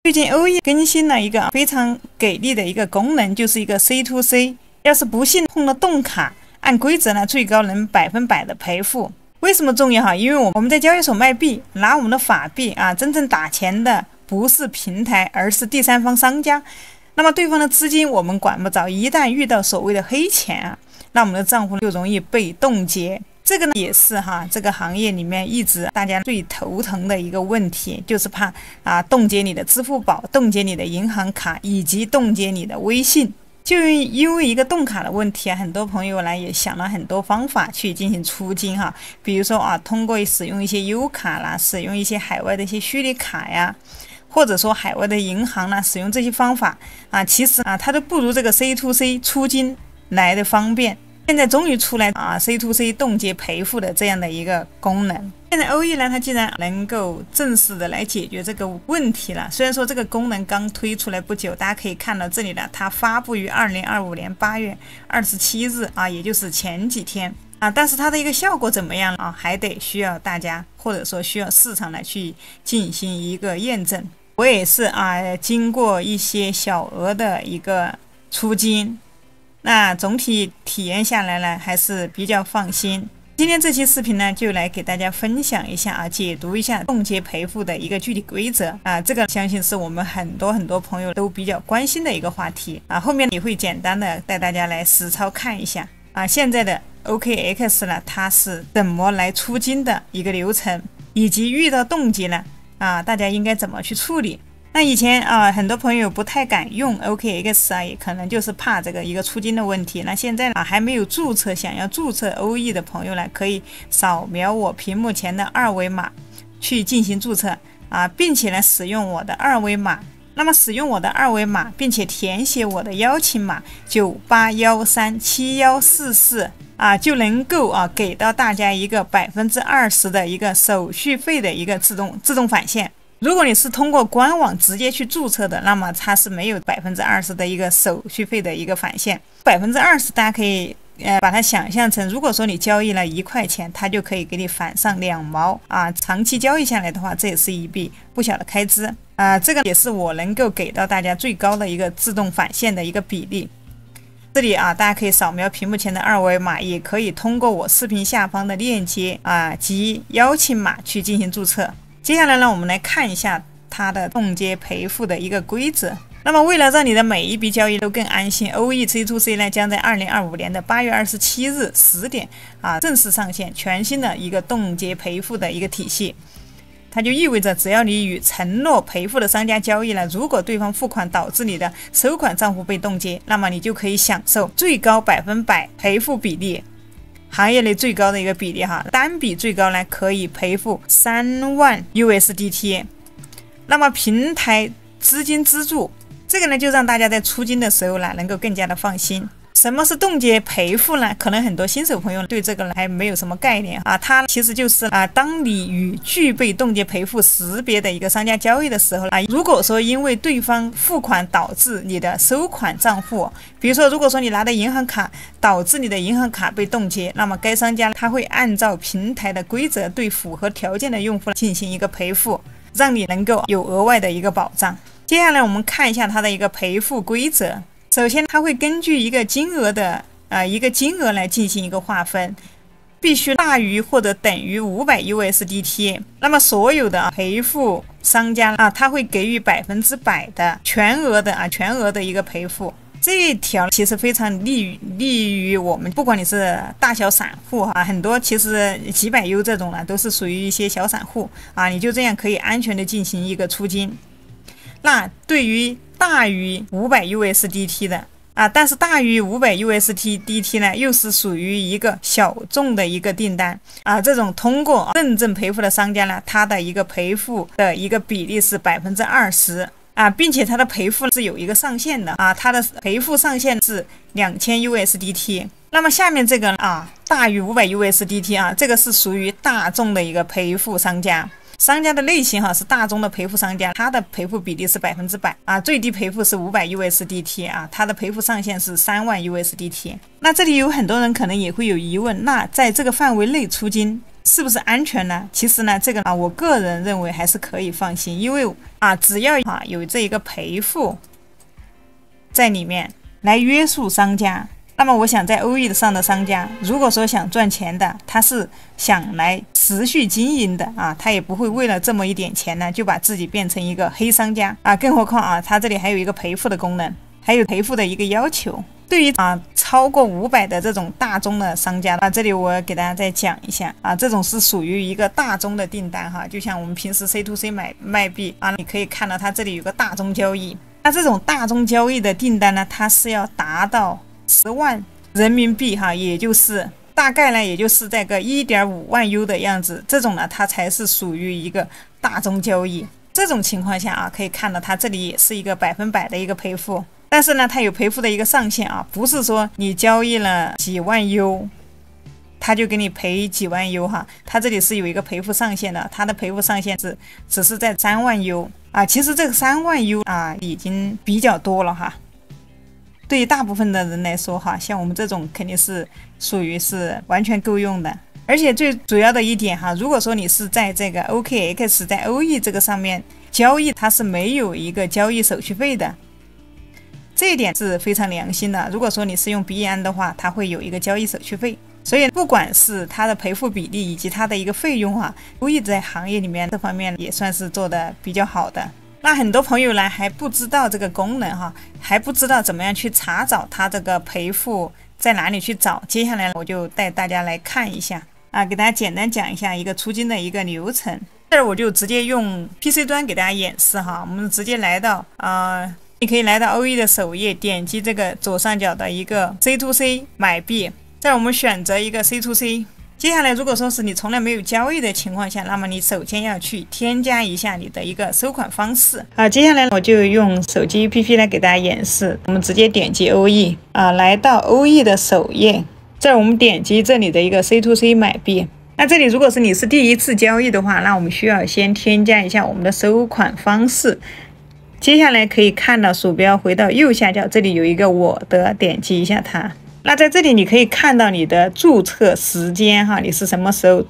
最近欧易更新了一个非常给力的一个功能，就是一个 C2C。要是不幸碰了冻卡，按规则呢，最高能100%的赔付。为什么重要哈？因为我们在交易所卖币，拿我们的法币啊，真正打钱的不是平台，而是第三方商家。那么对方的资金我们管不着，一旦遇到所谓的黑钱啊，那我们的账户就容易被冻结。这个呢也是这个行业里面一直大家最头疼的一个问题，就是怕冻结你的支付宝，冻结你的银行卡，以及冻结你的微信。就因为一个冻卡的问题很多朋友呢也想了很多方法去进行出金比如说通过使用一些优卡啦，使用一些海外的一些虚拟卡呀，或者说海外的银行呢，使用这些方法其实它都不如这个 C2C 出金来的方便。现在终于出来C2C 冻结赔付的这样的一个功能。现在欧易呢，它既然能够正式的来解决这个问题了，虽然说这个功能刚推出来不久，大家可以看到这里了，它发布于2025年8月27日也就是前几天但是它的一个效果怎么样还得需要大家或者说需要市场来去进行一个验证。我也是经过一些小额的一个出金，那总体体验下来呢，还是比较放心。今天这期视频呢，就来给大家分享一下解读一下冻结赔付的一个具体规则这个相信是我们很多朋友都比较关心的一个话题后面也会简单的带大家来实操看一下现在的 OKX 呢，它是怎么来出金的一个流程，以及遇到冻结呢大家应该怎么去处理。那以前很多朋友不太敢用 OKX 也可能就是怕这个一个出金的问题。那现在还没有注册，想要注册欧易的朋友呢，可以扫描我屏幕前的二维码去进行注册并且呢使用我的二维码。那么使用我的二维码，并且填写我的邀请码98137144就能够给到大家一个20%的一个手续费的一个自动返现。如果你是通过官网直接去注册的，那么它是没有20%的一个手续费的一个返现。20%大家可以把它想象成，如果说你交易了1块钱，它就可以给你返上2毛长期交易下来的话，这也是一笔不小的开支这个也是我能够给到大家最高的一个自动返现的一个比例。这里大家可以扫描屏幕前的二维码，也可以通过我视频下方的链接及邀请码去进行注册。接下来呢，我们来看一下它的冻结赔付的一个规则。那么为了让你的每一笔交易都更安心，欧易 C2C 呢将在2025年的8月27日10点正式上线全新的一个冻结赔付的一个体系。它就意味着，只要你与承诺赔付的商家交易了，如果对方付款导致你的收款账户被冻结，那么你就可以享受最高100%赔付比例，行业内最高的一个比例单笔最高呢可以赔付3万 USDT。 那么平台资金资助这个呢，就让大家在出金的时候呢能够更加的放心。什么是冻结赔付呢？可能很多新手朋友对这个还没有什么概念它其实就是当你与具备冻结赔付识别的一个商家交易的时候如果说因为对方付款导致你的收款账户，比如说如果说你拿的银行卡导致你的银行卡被冻结，那么该商家他会按照平台的规则对符合条件的用户进行一个赔付，让你能够有额外的一个保障。接下来我们看一下它的一个赔付规则。首先它会根据一个金额来进行一个划分，必须大于或者等于500 USDT。 那么所有的赔付商家他会给予100%的全额的一个赔付。这一条其实非常利于我们，不管你是大小散户很多其实几百 U 这种都是属于一些小散户你就这样可以安全的进行一个出金。那对于大于500 USDT 的但是大于500 USDT 呢，又是属于一个小众的一个订单这种通过认证赔付的商家呢，它的一个赔付的一个比例是20%并且它的赔付是有一个上限的它的赔付上限是2000 USDT。 那么下面这个大于500 USDT 这个是属于大众的一个赔付商家。商家的类型是大宗的赔付商家，它的赔付比例是100%最低赔付是500 USDT 它的赔付上限是3万 USDT。 那这里有很多人可能也会有疑问，那在这个范围内出金是不是安全呢？其实呢，这个我个人认为还是可以放心，因为只要有这一个赔付在里面来约束商家。那么我想在欧易上的商家，如果说想赚钱的，他是想来持续经营的他也不会为了这么一点钱呢，就把自己变成一个黑商家更何况他这里还有一个赔付的功能，还有赔付的一个要求。对于超过500的这种大宗的商家这里我给大家再讲一下这种是属于一个大宗的订单就像我们平时 C2C 卖币你可以看到它这里有个大宗交易。那这种大宗交易的订单呢，它是要达到10万人民币也就是大概呢，也就是这个1.5万 U 的样子，这种呢它才是属于一个大宗交易。这种情况下可以看到它这里也是一个100%的一个赔付。但是呢，它有赔付的一个上限不是说你交易了几万 U， 它就给你赔几万 U 它这里是有一个赔付上限的，它的赔付上限只是在3万 U 其实这个3万 U 已经比较多了对于大部分的人来说像我们这种肯定是属于是完全够用的。而且最主要的一点如果说你是在这个 OKX 在欧易这个上面交易，它是没有一个交易手续费的。这一点是非常良心的。如果说你是用币安的话，它会有一个交易手续费，所以不管是它的赔付比例以及它的一个费用欧易在行业里面这方面也算是做的比较好的。那很多朋友呢还不知道这个功能还不知道怎么样去查找它这个赔付在哪里去找。接下来我就带大家来看一下给大家简单讲一下一个出金的一个流程。这儿我就直接用 PC 端给大家演示我们直接来到你可以来到欧易的首页，点击这个左上角的一个 C2C 买币，在我们选择一个 C2C。 接下来如果说是你从来没有交易的情况下，那么你首先要去添加一下你的一个收款方式接下来我就用手机 APP 来给大家演示。我们直接点击欧易来到欧易的首页，这儿我们点击这里的一个 C2C 买币。那这里如果是你是第一次交易的话，那我们需要先添加一下我们的收款方式。接下来可以看到鼠标回到右下角，这里有一个我的，点击一下它。那在这里你可以看到你的注册时间你是什么时候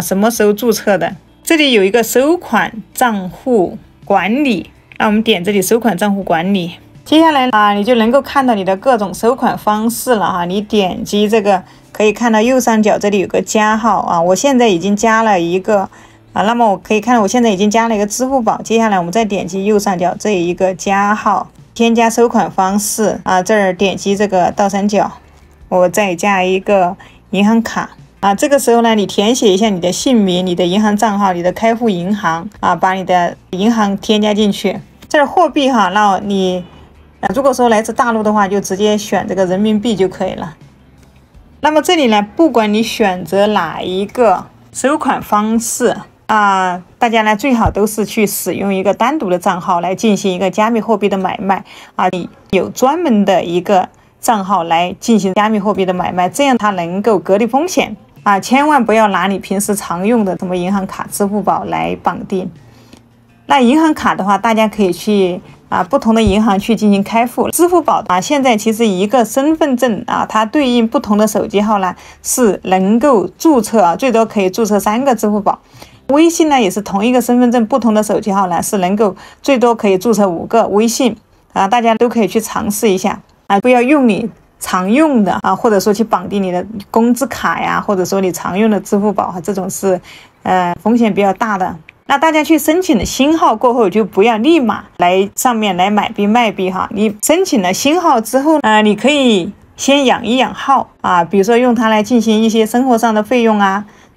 什么时候注册的。这里有一个收款账户管理，那我们点这里收款账户管理。接下来你就能够看到你的各种收款方式了你点击这个可以看到右上角这里有个加号我现在已经加了一个那么我可以看到我现在已经加了一个支付宝。接下来我们再点击右上角这一个加号，添加收款方式这儿点击这个倒三角，我再加一个银行卡这个时候呢，你填写一下你的姓名、你的银行账号、你的开户银行把你的银行添加进去。这儿货币那你如果说来自大陆的话，就直接选这个人民币就可以了。那么这里呢，不管你选择哪一个收款方式大家呢最好都是去使用一个单独的账号来进行一个加密货币的买卖你有专门的一个账号来进行加密货币的买卖，这样它能够隔离风险千万不要拿你平时常用的什么银行卡、支付宝来绑定。那银行卡的话，大家可以去不同的银行去进行开户。支付宝现在其实一个身份证它对应不同的手机号呢是能够注册最多可以注册3个支付宝。微信呢也是同一个身份证不同的手机号呢是能够最多可以注册5个微信大家都可以去尝试一下不要用你常用的或者说去绑定你的工资卡呀，或者说你常用的支付宝这种是风险比较大的。那大家去申请了新号过后，就不要立马来上面来买币卖币你申请了新号之后你可以先养一养号比如说用它来进行一些生活上的费用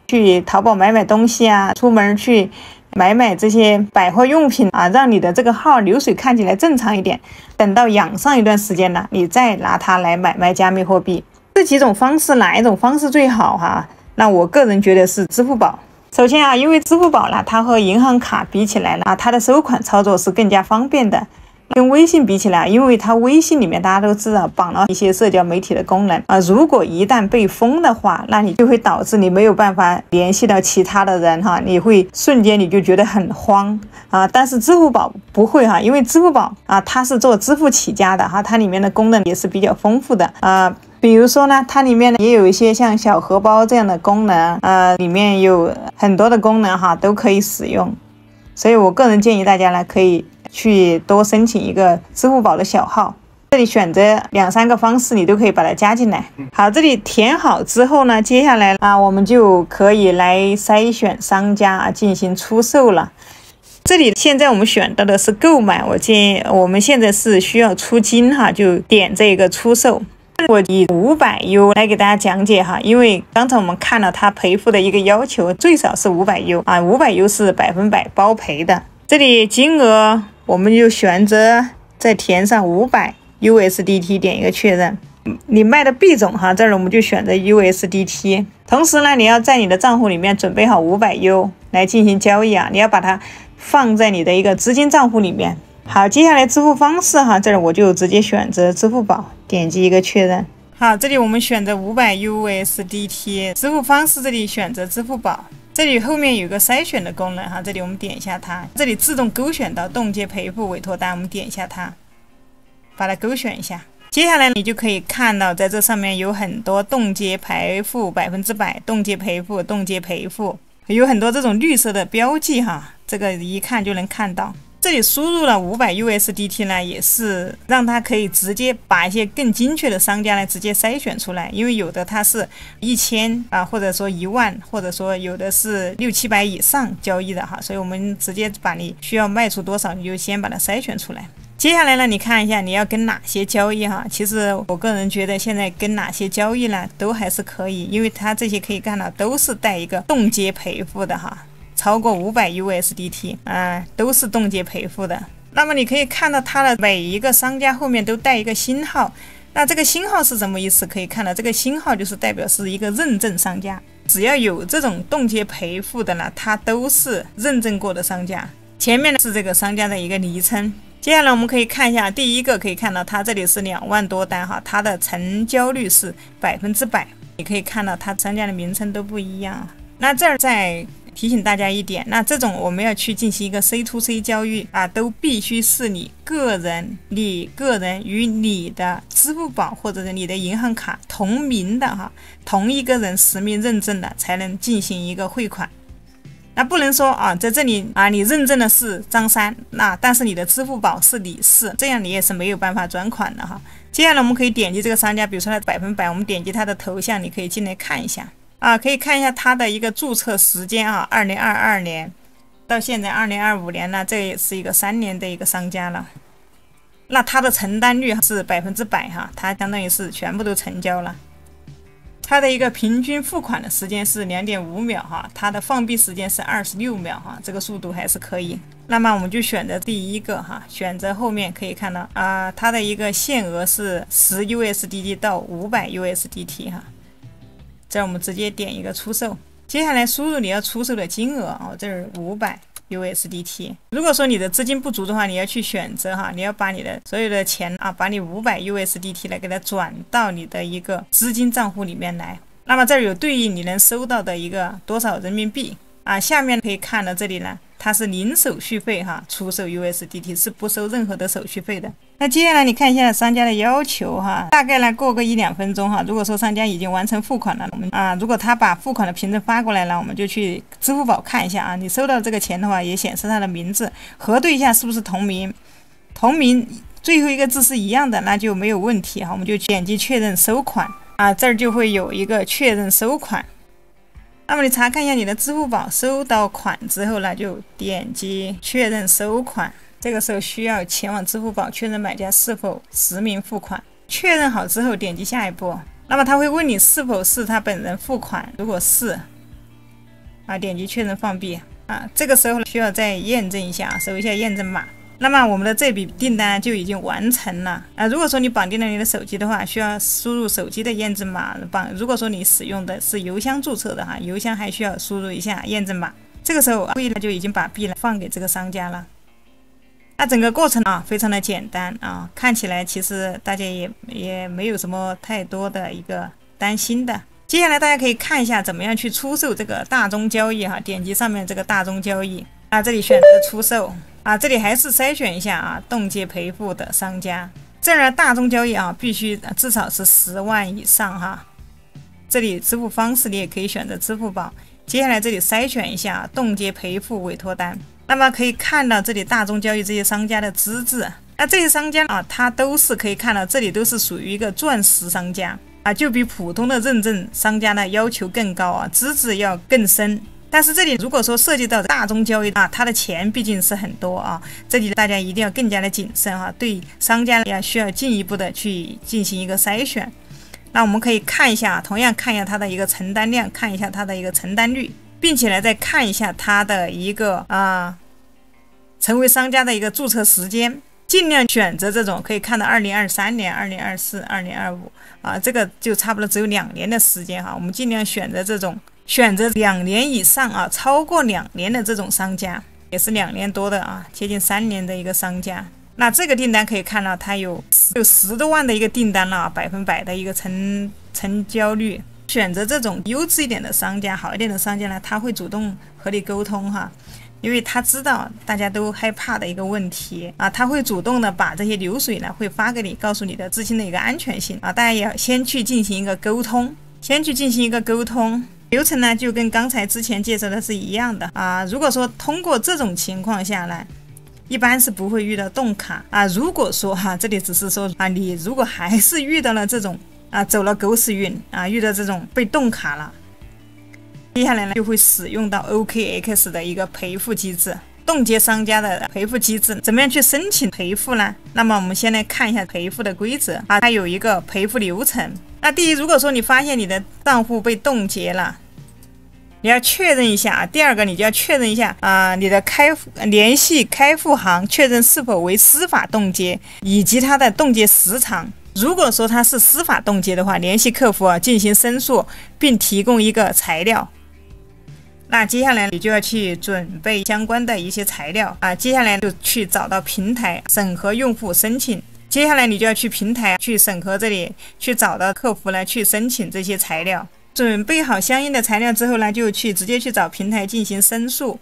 去淘宝买东西出门去买这些百货用品让你的这个号流水看起来正常一点。等到养上一段时间了，你再拿它来买卖加密货币。这几种方式哪一种方式最好那我个人觉得是支付宝。首先因为支付宝它和银行卡比起来它的收款操作是更加方便的。跟微信比起来，因为它微信里面大家都知道绑了一些社交媒体的功能如果一旦被封的话，那你就会导致你没有办法联系到其他的人你会瞬间你就觉得很慌但是支付宝不会因为支付宝它是做支付起家的它里面的功能也是比较丰富的比如说呢，它里面也有一些像小荷包这样的功能，里面有很多的功能哈，都可以使用。所以我个人建议大家呢，可以去多申请一个支付宝的小号。这里选择2、3个方式，你都可以把它加进来。好，这里填好之后呢，接下来我们就可以来筛选商家进行出售了。这里现在我们选到的是购买，我建议我们现在是需要出金哈，就点这个出售。我以500U 来给大家讲解哈，因为刚才我们看了它赔付的一个要求，最少是500U 500U 是100%包赔的。这里金额我们就选择再填上500USDT， 点一个确认。你卖的币种哈，这儿我们就选择 USDT。同时呢，你要在你的账户里面准备好500U 来进行交易你要把它放在你的一个资金账户里面。好，接下来支付方式哈，这儿我就直接选择支付宝，点击一个确认。好，这里我们选择500USDT， 支付方式这里选择支付宝。这里后面有个筛选的功能哈，这里我们点一下它，这里自动勾选到冻结赔付委托单，我们点一下它，把它勾选一下。接下来你就可以看到，在这上面有很多冻结赔付100%、冻结赔付、冻结赔付，有很多这种绿色的标记哈，这个一看就能看到。这里输入了500USDT 呢，也是让它可以直接把一些更精确的商家呢直接筛选出来，因为有的它是1000或者说10000，或者说有的是600、700以上交易的哈，所以我们直接把你需要卖出多少，你就先把它筛选出来。接下来呢，你看一下你要跟哪些交易哈，其实我个人觉得现在跟哪些交易呢都还是可以，因为它这些可以看到都是带一个冻结赔付的哈。超过500USDT 都是冻结赔付的。那么你可以看到它的每一个商家后面都带一个星号，那这个星号是什么意思？可以看到这个星号就是代表是一个认证商家，只要有这种冻结赔付的呢，它都是认证过的商家。前面呢是这个商家的一个昵称。接下来我们可以看一下第一个，可以看到它这里是2万多单哈，它的成交率是100%。你可以看到它商家的名称都不一样。那这儿在提醒大家一点，那这种我们要去进行一个 C2C 交易都必须是你个人与你的支付宝或者是你的银行卡同名的哈，同一个人实名认证的才能进行一个汇款。那不能说在这里你认证的是张三，但是你的支付宝是李四，这样你也是没有办法转款的哈。接下来我们可以点击这个商家，比如说它100%，我们点击它的头像，你可以进来看一下。可以看一下它的一个注册时间2022年到现在2025年呢，这也是一个3年的一个商家了。那它的承担率是100%哈，它相当于是全部都成交了。它的一个平均付款的时间是2.5秒哈，它的放币时间是26秒哈，这个速度还是可以。那么我们就选择第一个哈，选择后面可以看到它的一个限额是10USDT 到500USDT 哈。这我们直接点一个出售，接下来输入你要出售的金额这是500USDT。如果说你的资金不足的话，你要去选择你要把你的所有的钱把你500USDT 来给它转到你的一个资金账户里面来。那么这儿有对应你能收到的一个多少人民币下面可以看到这里呢，它是零手续费出售 USDT 是不收任何的手续费的。那接下来你看一下商家的要求大概呢过个1-2分钟如果说商家已经完成付款了，我们如果他把付款的凭证发过来了，我们就去支付宝看一下你收到这个钱的话，也显示他的名字，核对一下是不是同名，最后一个字是一样的，那就没有问题我们就点击确认收款这儿就会有一个确认收款。那么你查看一下你的支付宝收到款之后呢，就点击确认收款。这个时候需要前往支付宝确认买家是否实名付款。确认好之后点击下一步，那么他会问你是否是他本人付款，如果是点击确认放币这个时候需要再验证一下搜一下验证码。那么我们的这笔订单就已经完成了如果说你绑定了你的手机的话，需要输入手机的验证码如果说你使用的是邮箱注册的邮箱还需要输入一下验证码。这个时候会就已经把币放给这个商家了。那整个过程非常的简单看起来其实大家也没有什么太多的一个担心的。接下来大家可以看一下怎么样去出售这个大宗交易点击上面这个大宗交易这里选择出售这里还是筛选一下冻结赔付的商家这儿大宗交易啊，必须至少是10万以上哈。这里支付方式你也可以选择支付宝。接下来这里筛选一下冻结赔付委托单，那么可以看到这里大宗交易这些商家的资质。那这些商家啊，它都是可以看到，这里都是属于一个钻石商家啊，就比普通的认证商家呢要求更高啊，资质要更深。但是这里如果说涉及到大宗交易啊，它的钱毕竟是很多啊，这里大家一定要更加的谨慎啊，对商家也需要进一步的去进行一个筛选。那我们可以看一下，同样看一下它的一个承担量，看一下它的一个承担率，并且呢再看一下它的一个成为商家的一个注册时间。尽量选择这种可以看到2023年、2024、2025啊，这个就差不多只有2年的时间哈。我们尽量选择这种，选择2年以上啊，超过2年的这种商家，也是2年多的啊，接近3年的一个商家。那这个订单可以看到，它有10多万的一个订单了，100%的一个成交率。选择这种优质一点的商家，好一点的商家呢，他会主动和你沟通哈。因为他知道大家都害怕的一个问题啊，他会主动的把这些流水呢会发给你，告诉你的资金的一个安全性啊，大家也要先去进行一个沟通，流程呢就跟刚才之前介绍的是一样的啊。如果说通过这种情况下来，一般是不会遇到冻卡啊。如果说这里只是说啊，你如果还是遇到了这种走了狗屎运啊，遇到这种被冻卡了。接下来呢，就会使用到 OKX 的一个赔付机制，冻结商家的赔付机制。怎么样去申请赔付呢？那么我们先来看一下赔付的规则啊，它有一个赔付流程。那第一，如果说你发现你的账户被冻结了，你要确认一下啊。第二个，你就要确认一下你的联系开户行，确认是否为司法冻结，以及它的冻结时长。如果说它是司法冻结的话，联系客服进行申诉，并提供一个材料。那接下来你就要去准备相关的一些材料接下来就去找到平台审核用户申请，接下来你就要去平台去审核，这里去找到客服来去申请这些材料。准备好相应的材料之后呢，就直接去找平台进行申诉。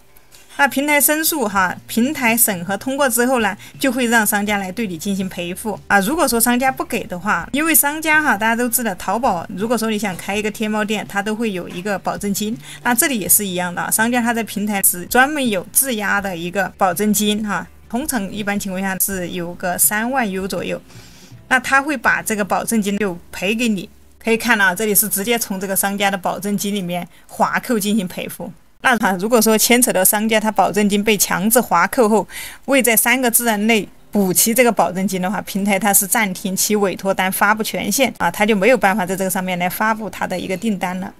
那平台申诉平台审核通过之后呢，就会让商家来对你进行赔付如果说商家不给的话，因为商家大家都知道，淘宝如果说你想开一个天猫店，它都会有一个保证金。那这里也是一样的，商家他在平台是专门有质押的一个保证金通常一般情况下是有个3万U左右。那他会把这个保证金就赔给你，可以看这里是直接从这个商家的保证金里面划扣进行赔付。那如果说牵扯到商家他保证金被强制划扣后，未在3个自然内补齐这个保证金的话，平台它是暂停其委托单发布权限他就没有办法在这个上面来发布他的一个订单了。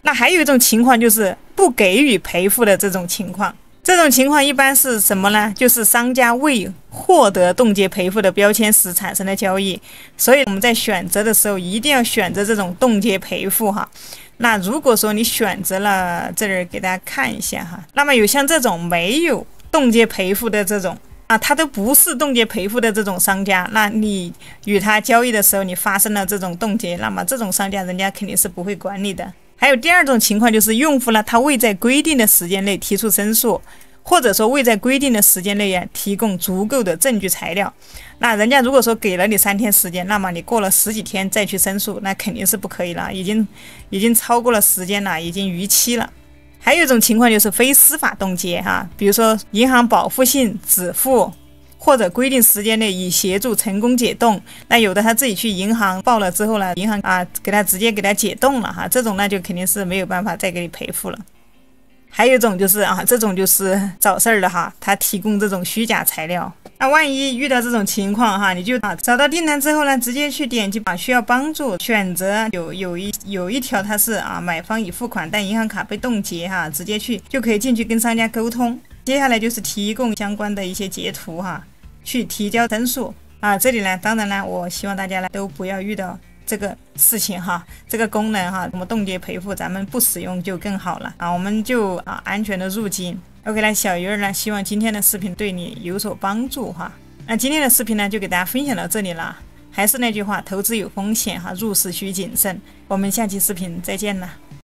那还有一种情况就是不给予赔付的这种情况，这种情况一般是什么呢？就是商家未获得冻结赔付的标签时产生的交易。所以我们在选择的时候一定要选择这种冻结赔付那如果说你选择了，这里给大家看一下那么有像这种没有冻结赔付的这种它都不是冻结赔付的这种商家，那你与他交易的时候你发生了这种冻结，那么这种商家人家肯定是不会管你的。还有第二种情况，就是用户呢他未在规定的时间内提出申诉，或者说未在规定的时间内提供足够的证据材料。那人家如果说给了你3天时间，那么你过了10几天再去申诉，那肯定是不可以了，已经超过了时间了，已经逾期了。还有一种情况就是非司法冻结比如说银行保护性止付，或者规定时间内已协助成功解冻。那有的他自己去银行报了之后呢，银行直接给他解冻了这种那就肯定是没有办法再给你赔付了。还有一种就是这种就是找事儿的他提供这种虚假材料。那万一遇到这种情况你就找到订单之后呢，直接去点击需要帮助，选择有一条它是买方已付款但银行卡被冻结直接就可以进去跟商家沟通。接下来就是提供相关的一些截图去提交申诉这里呢，当然呢，我希望大家呢都不要遇到这个事情这个功能什么冻结赔付咱们不使用就更好了我们就安全的入金。OK 了，小鱼儿呢希望今天的视频对你有所帮助那今天的视频呢就给大家分享到这里了。还是那句话，投资有风险入市需谨慎。我们下期视频再见了。